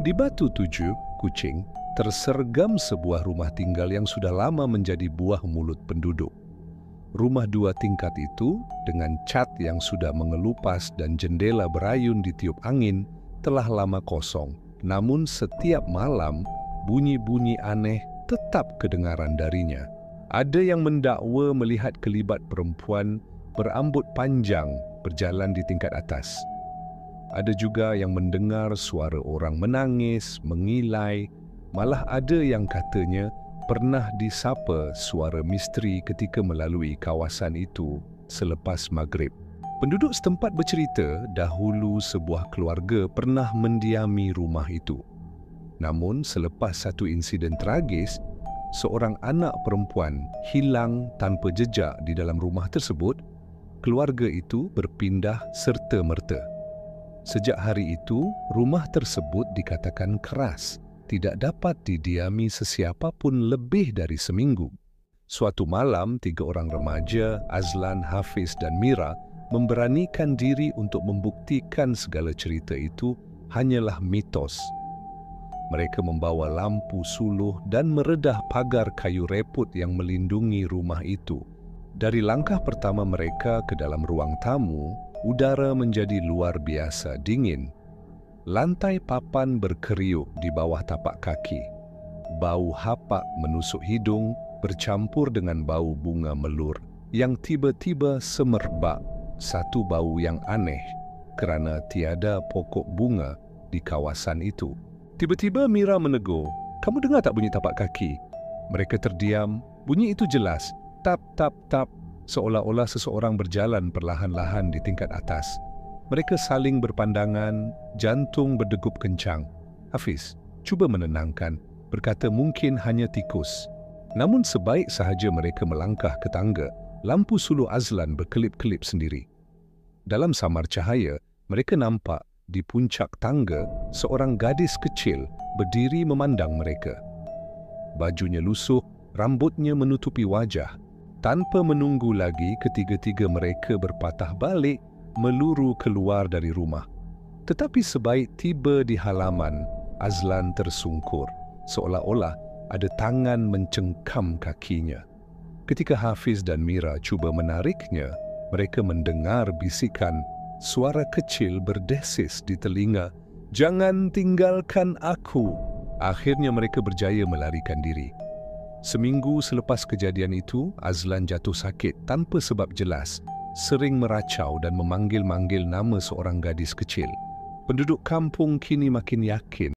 Di Batu Tujuh, Kuching, tersergam sebuah rumah tinggal yang sudah lama menjadi buah mulut penduduk. Rumah 2 tingkat itu, dengan cat yang sudah mengelupas dan jendela berayun ditiup angin, telah lama kosong. Namun setiap malam, bunyi-bunyi aneh tetap kedengaran darinya. Ada yang mendakwa melihat kelibat perempuan berambut panjang berjalan di tingkat atas. Ada juga yang mendengar suara orang menangis, mengilai, malah ada yang katanya pernah disapa suara misteri ketika melalui kawasan itu selepas maghrib. Penduduk setempat bercerita dahulu sebuah keluarga pernah mendiami rumah itu. Namun selepas satu insiden tragis, seorang anak perempuan hilang tanpa jejak di dalam rumah tersebut, keluarga itu berpindah serta-merta. Sejak hari itu, rumah tersebut dikatakan keras, tidak dapat didiami sesiapa pun lebih dari seminggu. Suatu malam, 3 orang remaja, Azlan, Hafiz dan Mira, memberanikan diri untuk membuktikan segala cerita itu hanyalah mitos. Mereka membawa lampu suluh dan meredah pagar kayu reput yang melindungi rumah itu. Dari langkah pertama mereka ke dalam ruang tamu, udara menjadi luar biasa dingin. Lantai papan berkeriuk di bawah tapak kaki. Bau hapak menusuk hidung bercampur dengan bau bunga melur yang tiba-tiba semerbak, satu bau yang aneh kerana tiada pokok bunga di kawasan itu. Tiba-tiba Mira menegur, "Kamu dengar tak bunyi tapak kaki?" Mereka terdiam. Bunyi itu jelas, tap, tap, tap, seolah-olah seseorang berjalan perlahan-lahan di tingkat atas. Mereka saling berpandangan, jantung berdegup kencang. Hafiz cuba menenangkan, berkata mungkin hanya tikus. Namun sebaik sahaja mereka melangkah ke tangga, lampu suluh Azlan berkelip-kelip sendiri. Dalam samar cahaya, mereka nampak di puncak tangga seorang gadis kecil berdiri memandang mereka. Bajunya lusuh, rambutnya menutupi wajah. Tanpa menunggu lagi, ketiga-tiga mereka berpatah balik, meluru keluar dari rumah. Tetapi sebaik tiba di halaman, Azlan tersungkur, seolah-olah ada tangan mencengkam kakinya. Ketika Hafiz dan Mira cuba menariknya, mereka mendengar bisikan, suara kecil berdesis di telinga, "Jangan tinggalkan aku." Akhirnya mereka berjaya melarikan diri. Seminggu selepas kejadian itu, Azlan jatuh sakit tanpa sebab jelas, sering meracau dan memanggil-manggil nama seorang gadis kecil. Penduduk kampung kini makin yakin